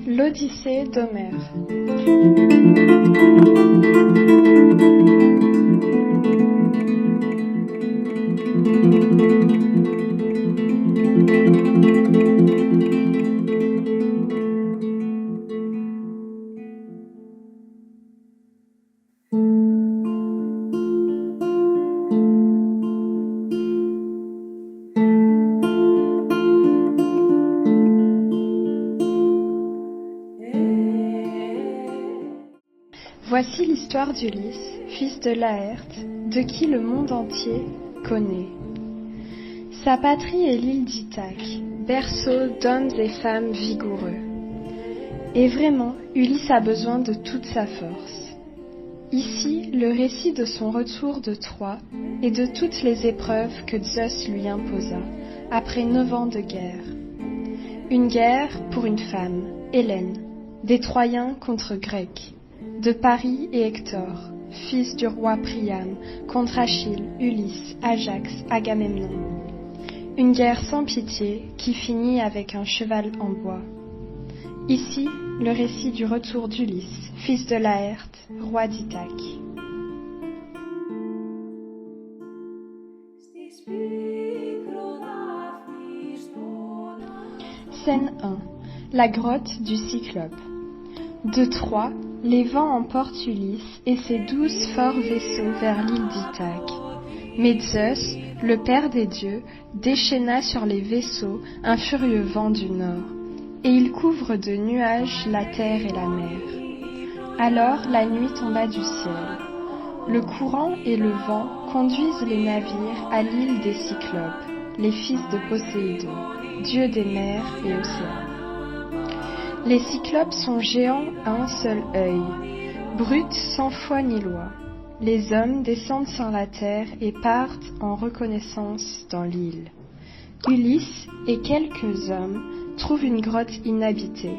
L'Odyssée d'Homère. Voici l'histoire d'Ulysse, fils de Laërte, de qui le monde entier connaît. Sa patrie est l'île d'Ithaque, berceau d'hommes et femmes vigoureux. Et vraiment, Ulysse a besoin de toute sa force. Ici, le récit de son retour de Troie et de toutes les épreuves que Zeus lui imposa, après 9 ans de guerre. Une guerre pour une femme, Hélène, des Troyens contre Grecs, de Paris et Hector, fils du roi Priam, contre Achille, Ulysse, Ajax, Agamemnon. Une guerre sans pitié qui finit avec un cheval en bois. Ici, le récit du retour d'Ulysse, fils de Laërte, roi d'Ithaque. Scène 1. La grotte du Cyclope. De Troie, les vents emportent Ulysse et ses 12 forts vaisseaux vers l'île d'Ithaque. Mais Zeus, le père des dieux, déchaîna sur les vaisseaux un furieux vent du nord, et il couvre de nuages la terre et la mer. Alors la nuit tomba du ciel. Le courant et le vent conduisent les navires à l'île des Cyclopes, les fils de Poséidon, dieu des mers et océans. Les Cyclopes sont géants à un seul œil, brutes sans foi ni loi. Les hommes descendent sur la terre et partent en reconnaissance dans l'île. Ulysse et quelques hommes trouvent une grotte inhabitée.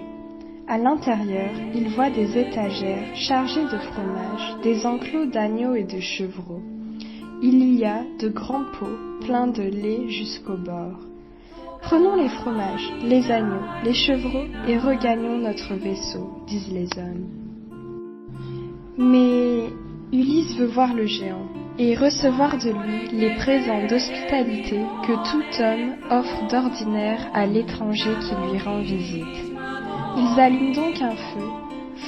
À l'intérieur, ils voient des étagères chargées de fromage, des enclos d'agneaux et de chevreaux. Il y a de grands pots pleins de lait jusqu'au bord. Prenons les fromages, les agneaux, les chevreaux et regagnons notre vaisseau, disent les hommes. Mais Ulysse veut voir le géant et recevoir de lui les présents d'hospitalité que tout homme offre d'ordinaire à l'étranger qui lui rend visite. Ils allument donc un feu,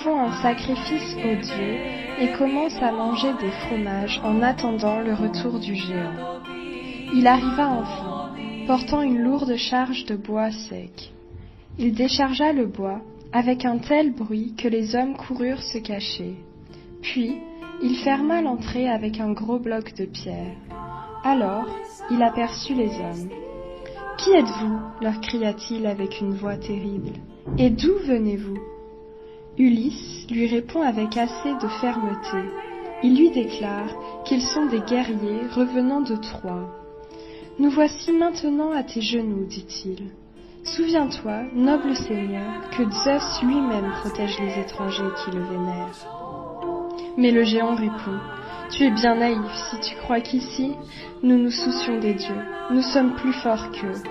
font un sacrifice aux dieux et commencent à manger des fromages en attendant le retour du géant. Il arriva enfin, portant une lourde charge de bois sec. Il déchargea le bois avec un tel bruit que les hommes coururent se cacher. Puis, il ferma l'entrée avec un gros bloc de pierre. Alors, il aperçut les hommes. « Qui êtes-vous » leur cria-t-il avec une voix terrible. « Et d'où venez-vous » Ulysse lui répond avec assez de fermeté. Il lui déclare qu'ils sont des guerriers revenant de Troie. « Nous voici maintenant à tes genoux, dit-il. Souviens-toi, noble seigneur, que Zeus lui-même protège les étrangers qui le vénèrent. » Mais le géant répond, « Tu es bien naïf si tu crois qu'ici, nous nous soucions des dieux. Nous sommes plus forts qu'eux. »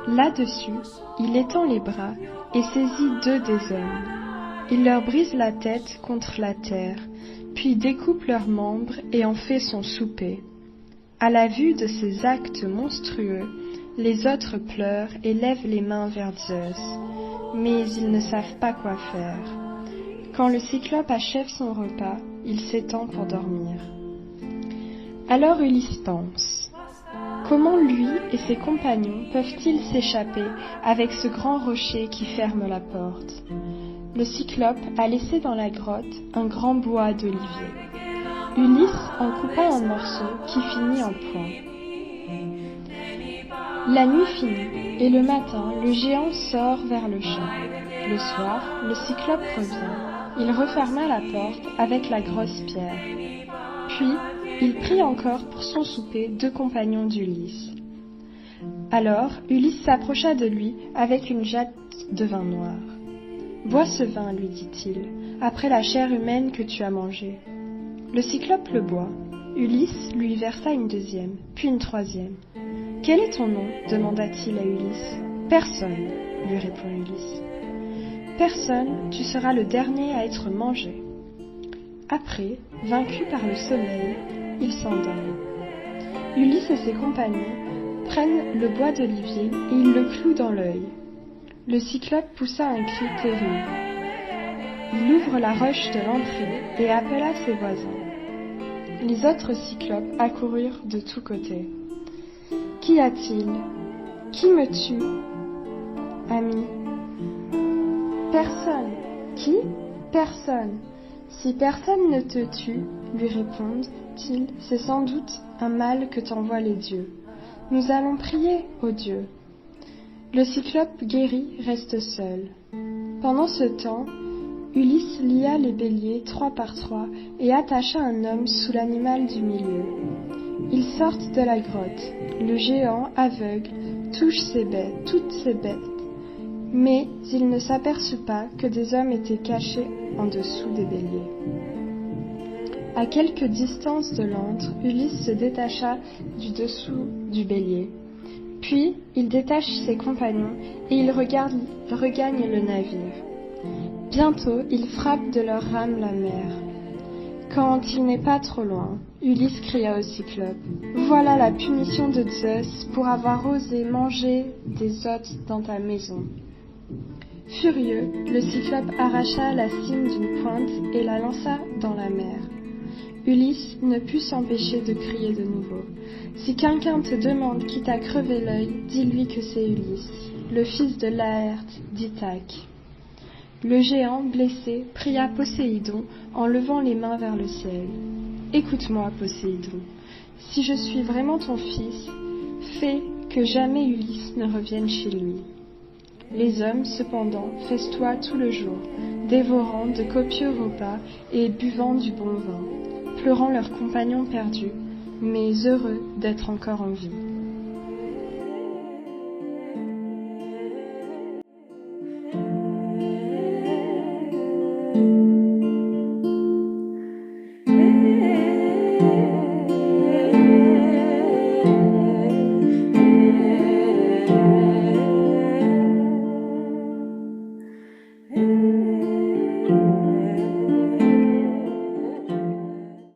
Là-dessus, il étend les bras et saisit 2 des hommes. Il leur brise la tête contre la terre, puis découpe leurs membres et en fait son souper. À la vue de ces actes monstrueux, les autres pleurent et lèvent les mains vers Zeus, mais ils ne savent pas quoi faire. Quand le Cyclope achève son repas, il s'étend pour dormir. Alors Ulysse pense, comment lui et ses compagnons peuvent-ils s'échapper avec ce grand rocher qui ferme la porte ? Le Cyclope a laissé dans la grotte un grand bois d'olivier. Ulysse en coupa un morceau qui finit en point. La nuit finit, et le matin, le géant sort vers le champ. Le soir, le Cyclope revient. Il referma la porte avec la grosse pierre. Puis, il prit encore pour son souper 2 compagnons d'Ulysse. Alors, Ulysse s'approcha de lui avec une jatte de vin noir. « Bois ce vin, lui dit-il, après la chair humaine que tu as mangée. » Le Cyclope le boit. Ulysse lui versa une 2e, puis une 3e. « Quel est ton nom demanda-t-il à Ulysse. Personne, lui répond Ulysse. Personne, tu seras le dernier à être mangé. Après, vaincu par le sommeil, il s'endort. Ulysse et ses compagnons prennent le bois d'olivier et ils le clouent dans l'œil. Le cyclope poussa un cri terrible. Il ouvre la roche de l'entrée et appela ses voisins. Les autres cyclopes accoururent de tous côtés. « Qu'y a-t-il ? Qui me tue ?»« Ami. »« Personne. »« Qui ? Personne. »« Si personne ne te tue, lui répondent-ils, c'est sans doute un mal que t'envoient les dieux. Nous allons prier aux dieux. » Le cyclope guéri reste seul. Pendant ce temps, Ulysse lia les béliers 3 par 3 et attacha un homme sous l'animal du milieu. Ils sortent de la grotte. Le géant, aveugle, touche toutes ces bêtes, mais il ne s'aperçut pas que des hommes étaient cachés en dessous des béliers. À quelque distance de l'antre, Ulysse se détacha du dessous du bélier. Puis, il détache ses compagnons et il regagne le navire. Bientôt, ils frappent de leurs rames la mer. Quand il n'est pas trop loin, Ulysse cria au cyclope : « Voilà la punition de Zeus pour avoir osé manger des hôtes dans ta maison. » Furieux, le cyclope arracha la cime d'une pointe et la lança dans la mer. Ulysse ne put s'empêcher de crier de nouveau. « Si quelqu'un te demande qui t'a crevé l'œil, dis-lui que c'est Ulysse, le fils de Laërte d'Ithaque. » Le géant, blessé, pria Poséidon en levant les mains vers le ciel. « Écoute-moi, Poséidon, si je suis vraiment ton fils, fais que jamais Ulysse ne revienne chez lui. » Les hommes, cependant, festoient tout le jour, dévorant de copieux repas et buvant du bon vin, pleurant leurs compagnons perdus, mais heureux d'être encore en vie.